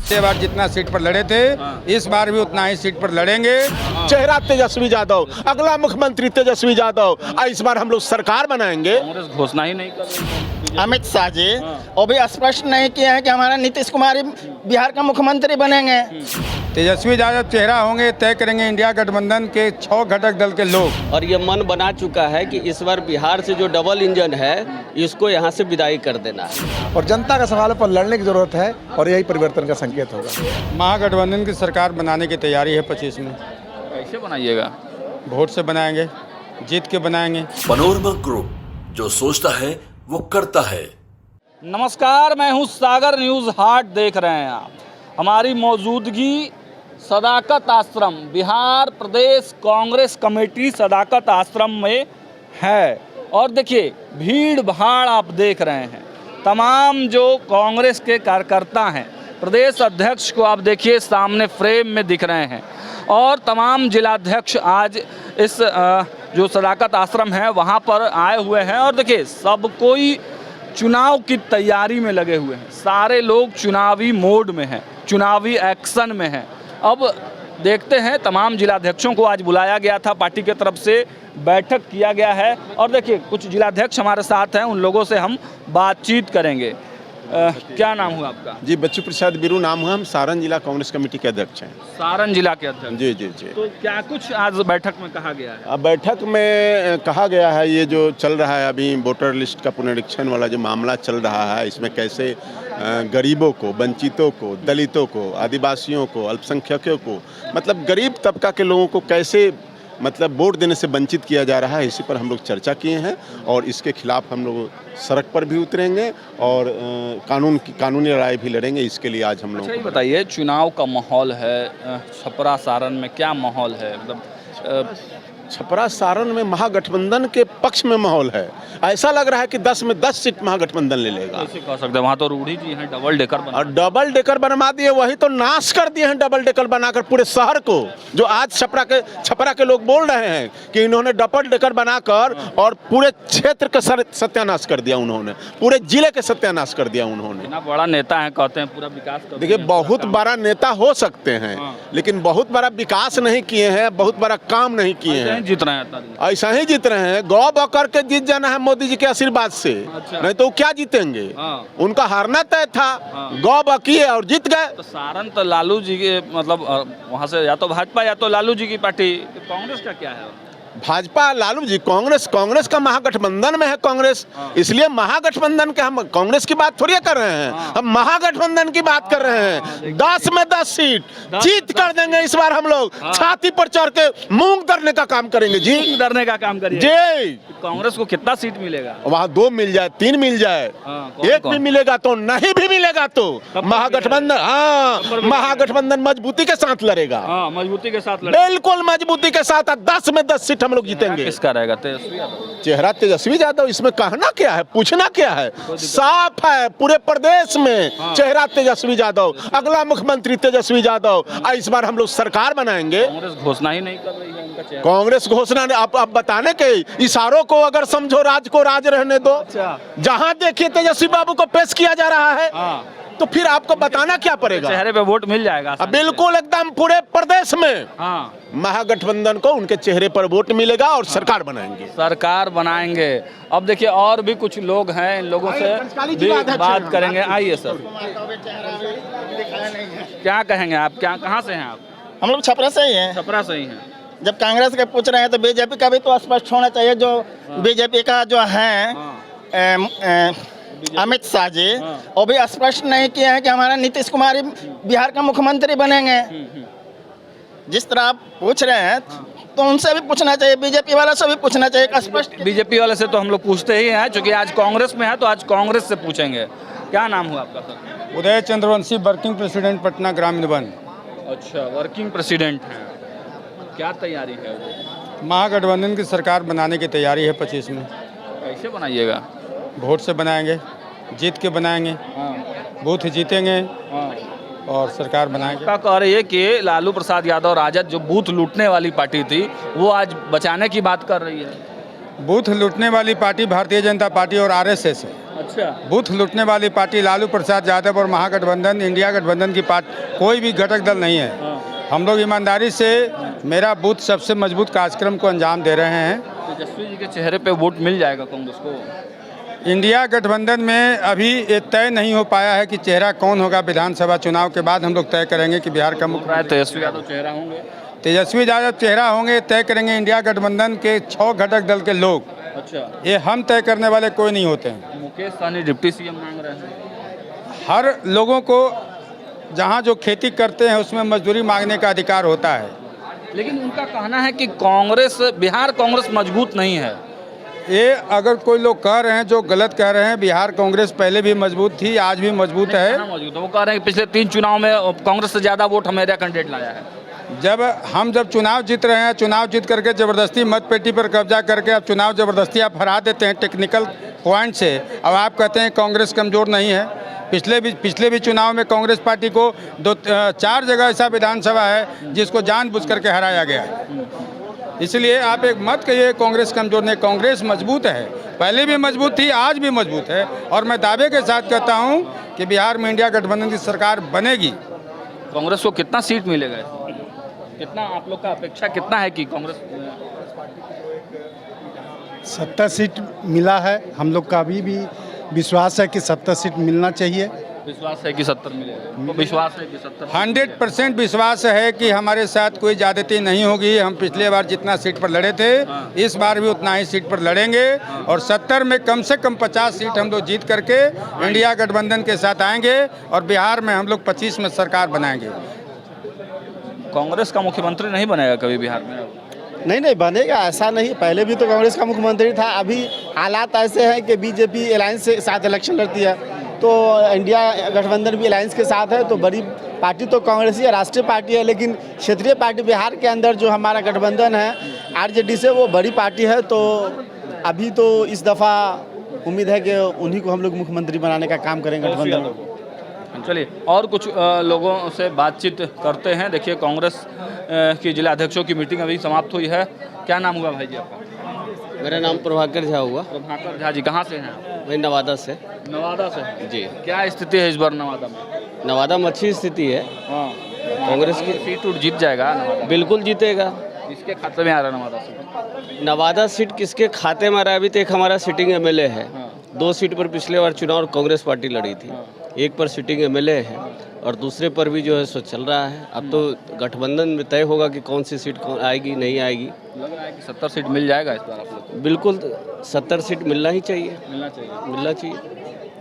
पिछले बार जितना सीट पर लड़े थे इस बार भी उतना ही सीट पर लड़ेंगे। चेहरा तेजस्वी यादव, अगला मुख्यमंत्री तेजस्वी यादव, इस बार हम लोग सरकार बनाएंगे। कांग्रेस घोषणा ही नहीं कर रही। अमित शाह जी वो भी स्पष्ट नहीं किया है कि हमारा नीतीश कुमार ही बिहार का मुख्यमंत्री बनेंगे। तेजस्वी यादव चेहरा होंगे, तय करेंगे इंडिया गठबंधन के 6 घटक दल के लोग। और ये मन बना चुका है कि इस बार बिहार से जो डबल इंजन है इसको यहाँ से विदाई कर देना है और जनता का सवालों पर लड़ने की जरूरत है और यही परिवर्तन का संकेत होगा। महागठबंधन की सरकार बनाने की तैयारी है 25 में। कैसे बनाइएगा? वोट से बनाएंगे, जीत के बनाएंगे। पनोरमा ग्रुप, जो सोचता है वो करता है। नमस्कार, मैं हूं सागर, न्यूज़ हाट देख रहे हैं आप। हमारी मौजूदगी सदाकत आश्रम, बिहार प्रदेश कांग्रेस कमेटी सदाकत आश्रम में है। और देखिए भीड़ भाड़ आप देख रहे हैं। तमाम जो कांग्रेस के कार्यकर्ता हैं, प्रदेश अध्यक्ष को आप देखिए सामने फ्रेम में दिख रहे हैं और तमाम जिलाध्यक्ष आज इस जो सदाकत आश्रम है वहाँ पर आए हुए हैं। और देखिए सब कोई चुनाव की तैयारी में लगे हुए हैं। सारे लोग चुनावी मोड में हैं, चुनावी एक्शन में हैं। अब देखते हैं, तमाम जिलाध्यक्षों को आज बुलाया गया था, पार्टी की तरफ से बैठक किया गया है। और देखिए कुछ जिलाध्यक्ष हमारे साथ हैं, उन लोगों से हम बातचीत करेंगे। क्या नाम हुआ आपका? जी बच्चू प्रसाद बिरू नाम हुआ, हम सारण जिला कांग्रेस कमेटी के अध्यक्ष हैं। सारण जिला के अध्यक्ष? जी जी जी। तो क्या कुछ आज बैठक में कहा गया है? अब बैठक में कहा गया है ये जो चल रहा है अभी वोटर लिस्ट का पुनरीक्षण वाला जो मामला चल रहा है, इसमें कैसे गरीबों को, वंचितों को, दलितों को, आदिवासियों को, अल्पसंख्यकों को, मतलब गरीब तबका के लोगों को कैसे मतलब वोट देने से वंचित किया जा रहा है, इसी पर हम लोग चर्चा किए हैं। और इसके खिलाफ हम लोग सड़क पर भी उतरेंगे और कानूनी लड़ाई भी लड़ेंगे। इसके लिए आज हम लोग। अच्छा ये बताइए, चुनाव का माहौल है छपरा सारण में, क्या माहौल है? मतलब छपरा सारण में महागठबंधन के पक्ष में माहौल है। ऐसा लग रहा है कि 10 में 10 सीट महागठबंधन ले लेगा। कैसे कह सकते हैं? वहाँ तो रूढ़ी जी हैं, डबल डेकर बना। और डबल डेकर बनवा दिए, वही तो नाश कर दिए हैं डबल डेकर बनाकर पूरे शहर को। जो आज छपरा के लोग बोल रहे हैं कि इन्होंने डबल डेकर बनाकर और पूरे क्षेत्र का सत्यानाश कर दिया उन्होंने, पूरे जिले के सत्यानाश कर दिया उन्होंने। इतना बड़ा नेता है, कहते हैं पूरा विकास कर। देखिए बहुत बड़ा नेता हो सकते हैं लेकिन बहुत बड़ा विकास नहीं किए हैं, बहुत बड़ा काम नहीं किए हैं। जीत रहे हैं, ऐसा ही जीत रहे हैं। गौ बकर के जीत जाना है मोदी जी के आशीर्वाद से। अच्छा। नहीं तो वो क्या जीतेंगे? उनका हारना तय था। गौ बकी और जीत गए। तो सारण तो लालू जी के, मतलब वहाँ से या तो भाजपा या तो लालू जी की पार्टी। कांग्रेस का क्या है? भाजपा, लालू जी, कांग्रेस का महागठबंधन में है कांग्रेस, इसलिए महागठबंधन के हम कांग्रेस की बात थोड़ी कर रहे हैं, हम महागठबंधन की बात कर रहे हैं। 10 में 10 सीट जीत कर देंगे इस बार हम लोग। छाती पर चढ़ के मूंग दरने का काम करेंगे जी, डरने का काम करिए जी। कांग्रेस को कितना सीट मिलेगा? वहाँ 2 मिल जाए, 3 मिल जाए, एक भी मिलेगा तो नहीं भी मिलेगा तो महागठबंधन, हाँ महागठबंधन मजबूती के साथ लड़ेगा। मजबूती के साथ बिल्कुल मजबूती के साथ 10 में 10 सीट हम लोग जीतेंगे। किसका रहेगा? तेजस्वी यादव? चेहरा तेजस्वी यादव, इसमें कहना क्या है, पूछना क्या है? साफ है, पूरे प्रदेश में चेहरा तेजस्वी यादव, अगला मुख्यमंत्री तेजस्वी यादव, इस बार हम लोग सरकार बनाएंगे। कांग्रेस घोषणा ही नहीं कर रही है उनका चेहरा। कांग्रेस घोषणा आप बताने के इशारों को अगर समझो, राज को राज रहने दो। जहां देखिए तेजस्वी बाबू को पेश किया जा रहा है तो फिर आपको बताना क्या पड़ेगा? चेहरे पे वोट मिल जाएगा बिल्कुल, एकदम पूरे प्रदेश में महागठबंधन को उनके चेहरे पर वोट मिलेगा और सरकार बनाएंगे। सरकार बनाएंगे। अब देखिए और भी कुछ लोग हैं, इन लोगों से भी बात करेंगे। आइए सर, क्या कहेंगे आप? क्या, कहाँ से हैं आप? हम लोग छपरा से ही हैं। छपरा से ही हैं। जब कांग्रेस के पूछ रहे हैं तो बीजेपी का भी तो स्पष्ट होना चाहिए। जो बीजेपी का जो है अमित शाह जी वो भी स्पष्ट नहीं किया है कि हमारा नीतीश कुमार ही बिहार का मुख्यमंत्री बनेंगे। जिस तरह आप पूछ रहे हैं तो उनसे भी पूछना चाहिए, बीजेपी वाला से भी पूछना चाहिए स्पष्ट। बीजेपी वाले से तो हम लोग पूछते ही हैं, क्योंकि आज कांग्रेस में है तो आज कांग्रेस से पूछेंगे। क्या नाम हुआ आपका सर? उदय चंद्रवंशी, वर्किंग प्रेसिडेंट, पटना ग्रामीण वन। अच्छा, वर्किंग प्रेसिडेंट हैं। क्या तैयारी है? महागठबंधन की सरकार बनाने की तैयारी है 25 में। कैसे बनाइएगा? वोट से बनाएंगे, जीत के बनाएंगे, बूथ जीतेंगे और सरकार बनाएंगे। क्या कह रही है कि लालू प्रसाद यादव राजद जो बूथ लूटने वाली पार्टी थी वो आज बचाने की बात कर रही है? बूथ लूटने वाली पार्टी भारतीय जनता पार्टी और आरएसएस है। अच्छा, बूथ लूटने वाली पार्टी लालू प्रसाद यादव और महागठबंधन इंडिया गठबंधन की पार्टी, कोई भी घटक दल नहीं है। हम लोग ईमानदारी से मेरा बूथ सबसे मजबूत कार्यक्रम को अंजाम दे रहे हैं। तेजस्वी जी के चेहरे पे वोट मिल जाएगा कांग्रेस को? इंडिया गठबंधन में अभी ये तय नहीं हो पाया है कि चेहरा कौन होगा। विधानसभा चुनाव के बाद हम लोग तय करेंगे कि बिहार का मुख्य तेजस्वी यादव चेहरा होंगे। तेजस्वी यादव चेहरा होंगे, तय करेंगे इंडिया गठबंधन के 6 घटक दल के लोग। अच्छा, ये हम तय करने वाले कोई नहीं होते हैं। मुकेश सहनी डिप्टी सीएम मांग रहे हैं। हर लोगों को जहाँ जो खेती करते हैं उसमें मजदूरी मांगने का अधिकार होता है। लेकिन उनका कहना है कि कांग्रेस, बिहार कांग्रेस मजबूत नहीं है। ये अगर कोई लोग कह रहे हैं जो गलत कह रहे हैं, बिहार कांग्रेस पहले भी मजबूत थी, आज भी मजबूत है। कहाँ मजबूत है? वो कह रहे हैं कि पिछले 3 चुनाव में कांग्रेस से ज़्यादा वोट हमारा कैंडिडेट लाया है। जब चुनाव जीत रहे हैं, चुनाव जीत करके ज़बरदस्ती मत पेटी पर कब्जा करके अब चुनाव ज़बरदस्ती आप हरा देते हैं टेक्निकल पॉइंट से। अब आप कहते हैं कांग्रेस कमज़ोर नहीं है। पिछले भी चुनाव में कांग्रेस पार्टी को 4 जगह ऐसा विधानसभा है जिसको जानबूझ करके हराया गया है। इसलिए आप एक मत कहिए कांग्रेस कमज़ोर नहीं, कांग्रेस मजबूत है, पहले भी मजबूत थी, आज भी मजबूत है। और मैं दावे के साथ कहता हूँ कि बिहार में इंडिया गठबंधन की सरकार बनेगी। कांग्रेस को कितना सीट मिलेगा? कितना आप लोग का अपेक्षा कितना है कि कांग्रेस? 70 सीट मिला है। हम लोग का अभी भी विश्वास है कि 70 सीट मिलना चाहिए। विश्वास है कि 70 मिलेगा? तो विश्वास है कि 70? 100% विश्वास है कि हमारे साथ कोई ज्यादती नहीं होगी। हम पिछले बार जितना सीट पर लड़े थे, इस बार भी उतना ही सीट पर लड़ेंगे और 70 में कम से कम 50 सीट हम लोग जीत करके इंडिया गठबंधन के साथ आएंगे और बिहार में हम लोग 25 में सरकार बनाएंगे। कांग्रेस का मुख्यमंत्री नहीं बनेगा कभी बिहार में? नहीं बनेगा, ऐसा नहीं। पहले भी तो कांग्रेस का मुख्यमंत्री था। अभी हालात ऐसे हैं कि बीजेपी अलायंस के साथ इलेक्शन लड़ती है, तो इंडिया गठबंधन भी अलायंस के साथ है। तो बड़ी पार्टी तो कांग्रेस ही है, राष्ट्रीय पार्टी है, लेकिन क्षेत्रीय पार्टी बिहार के अंदर जो हमारा गठबंधन है आरजेडी से, वो बड़ी पार्टी है। तो अभी तो इस दफ़ा उम्मीद है कि उन्हीं को हम लोग मुख्यमंत्री बनाने का काम करेंगे गठबंधन। चलिए और कुछ लोगों से बातचीत करते हैं। देखिए कांग्रेस की जिला अध्यक्षों की मीटिंग अभी समाप्त हुई है। क्या नाम हुआ भाई जी आपका? मेरा नाम प्रभाकर झा हुआ। प्रभाकर झा जी, कहाँ से हैं? वही नवादा से। नवादा से जी। क्या स्थिति है इस बार नवादा में? नवादा में अच्छी स्थिति है। हाँ, कांग्रेस की सीट उठ जीत जाएगा नवादा? बिल्कुल जीतेगा। इसके खाते में आ रहा है नवादा सीट? नवादा सीट किसके खाते में आ रहा है? अभी तो एक हमारा सिटिंग एमएलए है। 2 सीट पर पिछले बार चुनाव कांग्रेस पार्टी लड़ी थी। एक पर सिटिंग एमएलए है और दूसरे पर भी जो है सो चल रहा है। अब तो गठबंधन में तय होगा कि कौन सी सीट आएगी नहीं आएगी। लग रहा है कि 70 सीट मिल जाएगा इस बार आप लोग को? बिल्कुल 70 सीट मिलना ही चाहिए। मिलना चाहिए।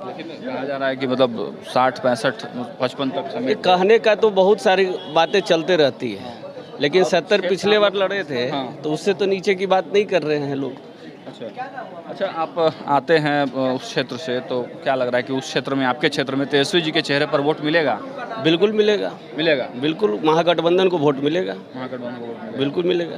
लेकिन कहा जा रहा है कि मतलब 60, 65, 55 तक ये समेत कहने का तो बहुत सारी बातें चलते रहती है, लेकिन 70 पिछले बार लड़े थे तो उससे तो नीचे की बात नहीं कर रहे हैं लोग। अच्छा, आप आते हैं उस क्षेत्र से, तो क्या लग रहा है कि उस क्षेत्र में, आपके क्षेत्र में तेजस्वी जी के चेहरे पर वोट मिलेगा? बिल्कुल मिलेगा। बिल्कुल महागठबंधन को वोट मिलेगा। महागठबंधन को वोट मिलेगा? बिल्कुल मिलेगा।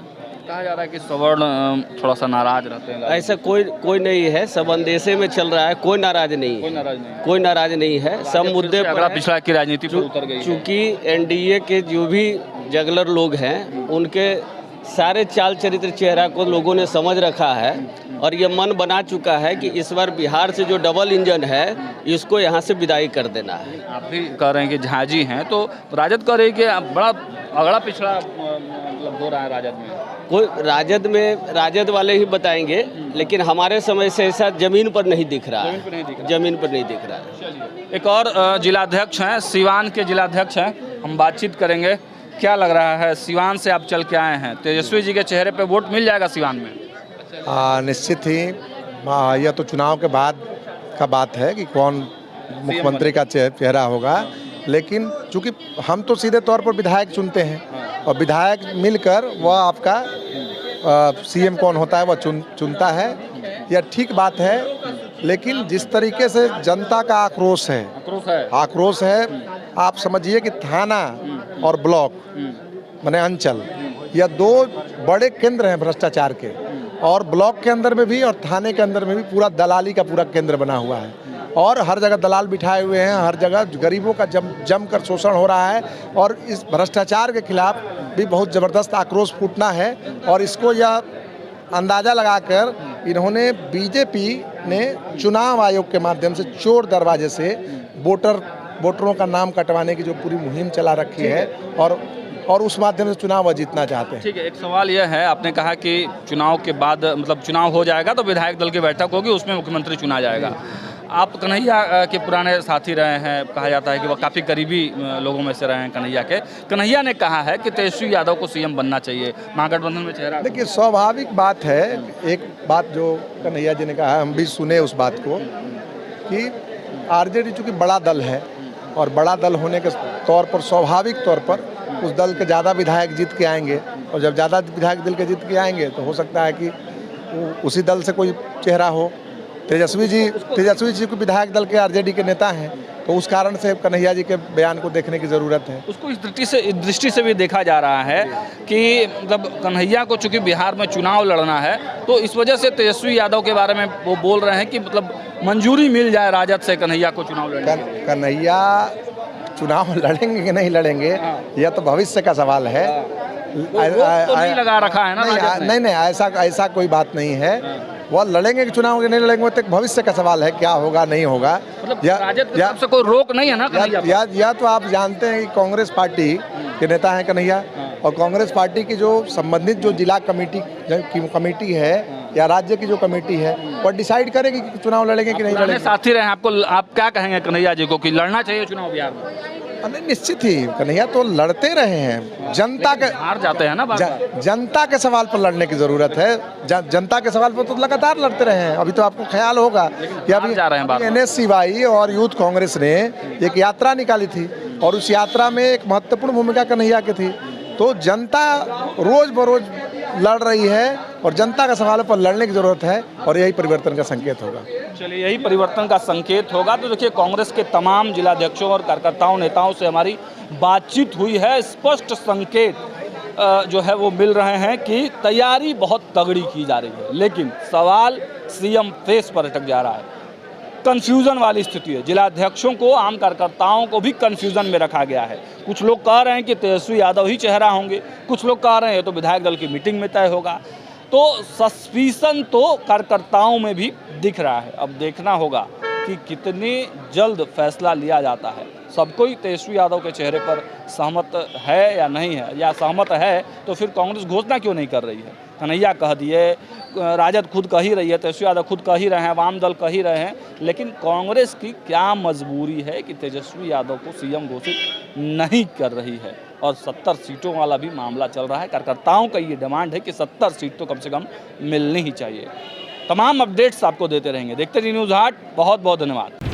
कहा जा रहा है कि सवर्ण थोड़ा सा नाराज रहते हैं। ऐसा कोई नहीं है, सब अंदेशे में चल रहा है। कोई नाराज नहीं है, कोई नाराज नहीं है। सब मुद्दे पर अगला पिछड़ा की राजनीति पर उतर गई। चूँकि एनडीए के जो भी जगलर लोग हैं उनके सारे चाल चरित्र चेहरा को लोगों ने समझ रखा है और ये मन बना चुका है कि इस बार बिहार से जो डबल इंजन है इसको यहाँ से विदाई कर देना है। आप भी कह रहे हैं कि झा जी हैं, तो राजद कह रही है कि बड़ा अगड़ा पिछड़ा मतलब हो रहा है राजद में। कोई राजद वाले ही बताएंगे, लेकिन हमारे समय से ऐसा जमीन पर नहीं दिख रहा है। जमीन पर नहीं दिख रहा है। एक और जिलाध्यक्ष हैं, सिवान के जिलाध्यक्ष हैं, हम बातचीत करेंगे। क्या लग रहा है, सिवान से आप चल के आए हैं, तेजस्वी जी के चेहरे पे वोट मिल जाएगा सिवान में? निश्चित ही यह तो चुनाव के बाद का बात है कि कौन मुख्यमंत्री का चेहरा होगा, लेकिन चूंकि हम तो सीधे तौर पर विधायक चुनते हैं और विधायक मिलकर वह आपका सीएम कौन होता है वह चुनता है। यह ठीक बात है, लेकिन जिस तरीके से जनता का आक्रोश है, आप समझिए कि थाना और ब्लॉक माने अंचल, यह 2 बड़े केंद्र हैं भ्रष्टाचार के, और ब्लॉक के अंदर में भी और थाने के अंदर में भी पूरा दलाली का पूरा केंद्र बना हुआ है और हर जगह दलाल बिठाए हुए हैं। हर जगह गरीबों का जमकर शोषण हो रहा है और इस भ्रष्टाचार के खिलाफ भी बहुत ज़बरदस्त आक्रोश फूटना है। और इसको यह अंदाज़ा लगाकर इन्होंने बीजेपी ने चुनाव आयोग के माध्यम से चोर दरवाजे से वोटरों का नाम कटवाने की जो पूरी मुहिम चला रखी है और उस माध्यम से चुनाव जीतना चाहते हैं। ठीक है, एक सवाल यह है, आपने कहा कि चुनाव के बाद मतलब चुनाव हो जाएगा तो विधायक दल की बैठक होगी, उसमें मुख्यमंत्री चुना जाएगा। आप कन्हैया के पुराने साथी रहे हैं, कहा जाता है कि वह काफ़ी करीबी लोगों में से रहे हैं कन्हैया के। कन्हैया ने कहा है कि तेजस्वी यादव को सीएम बनना चाहिए, महागठबंधन में चेहरा। देखिए, स्वाभाविक बात है, एक बात जो कन्हैया जी ने कहा है, हम भी सुने उस बात को कि आरजेडी चूँकि बड़ा दल है और बड़ा दल होने के तौर पर स्वाभाविक तौर पर उस दल के ज़्यादा विधायक जीत के आएंगे, और जब ज़्यादा विधायक दल के जीत के आएंगे तो हो सकता है कि उसी दल से कोई चेहरा हो। तेजस्वी जी को विधायक दल के आरजेडी के नेता हैं, तो उस कारण से कन्हैया जी के बयान को देखने की ज़रूरत है। उसको इस दृष्टि से भी देखा जा रहा है कि मतलब कन्हैया को चूंकि बिहार में चुनाव लड़ना है, तो इस वजह से तेजस्वी यादव के बारे में वो बोल रहे हैं कि मतलब मंजूरी मिल जाए राजद से कन्हैया को चुनाव लड़ने। कन्हैया चुनाव लड़ेंगे कि नहीं लड़ेंगे, यह तो भविष्य का सवाल है। तो नहीं लगा रखा है ना? नहीं, ऐसा कोई बात नहीं है। वो लड़ेंगे कि चुनाव के नहीं लड़ेंगे, वो तो भविष्य का सवाल है, क्या होगा नहीं होगा। मतलब राजद की तरफ से कोई रोक नहीं है ना? या तो आप जानते हैं कि कांग्रेस पार्टी के नेता हैं कन्हैया, और कांग्रेस पार्टी की जो संबंधित जो जिला कमेटी है या राज्य की जो कमेटी है, वो डिसाइड करेगी कि चुनाव लड़ेंगे कि नहीं लड़ेंगे। साथी रहे, आप क्या कहेंगे कन्हैया जी को कि लड़ना चाहिए चुनाव बिहार में? नहीं, निश्चित ही कन्हैया तो लड़ते रहे हैं। जनता के हार जाते हैं ना, जनता के सवाल पर लड़ने की जरूरत है। जनता के सवाल पर तो लगातार लड़ते रहे हैं। अभी तो आपको ख्याल होगा कि अभी NSCY और यूथ कांग्रेस ने एक यात्रा निकाली थी, और उस यात्रा में एक महत्वपूर्ण भूमिका कन्हैया की थी। तो जनता रोज बरोज लड़ रही है, और जनता का सवाल पर लड़ने की जरूरत है, और यही परिवर्तन का संकेत होगा। चलिए, यही परिवर्तन का संकेत होगा। तो देखिए, कांग्रेस के तमाम जिलाध्यक्षों और कार्यकर्ताओं नेताओं से हमारी बातचीत हुई है। स्पष्ट संकेत जो है वो मिल रहे हैं कि तैयारी बहुत तगड़ी की जा रही है, लेकिन सवाल सीएम फेस पर अटक जा रहा है। कंफ्यूजन वाली स्थिति है। जिलाध्यक्षों को, आम कार्यकर्ताओं को भी कंफ्यूजन में रखा गया है। कुछ लोग कह रहे हैं कि तेजस्वी यादव ही चेहरा होंगे, कुछ लोग कह रहे हैं तो विधायक दल की मीटिंग में तय होगा। तो सस्पिशन तो कार्यकर्ताओं में भी दिख रहा है। अब देखना होगा कि कितनी जल्द फैसला लिया जाता है। सब कोई तेजस्वी यादव के चेहरे पर सहमत है या नहीं है, या सहमत है तो फिर कांग्रेस घोषणा क्यों नहीं कर रही है? कन्हैया कह दिए, राजद खुद कह ही रही है, तेजस्वी यादव खुद कह ही रहे हैं, वाम दल कह ही रहे हैं, लेकिन कांग्रेस की क्या मजबूरी है कि तेजस्वी यादव को सीएम घोषित नहीं कर रही है? और 70 सीटों वाला भी मामला चल रहा है। कार्यकर्ताओं का ये डिमांड है कि 70 सीट तो कम से कम मिलनी ही चाहिए। तमाम अपडेट्स आपको देते रहेंगे। देखते रहिए न्यूज़ हाट। बहुत बहुत धन्यवाद।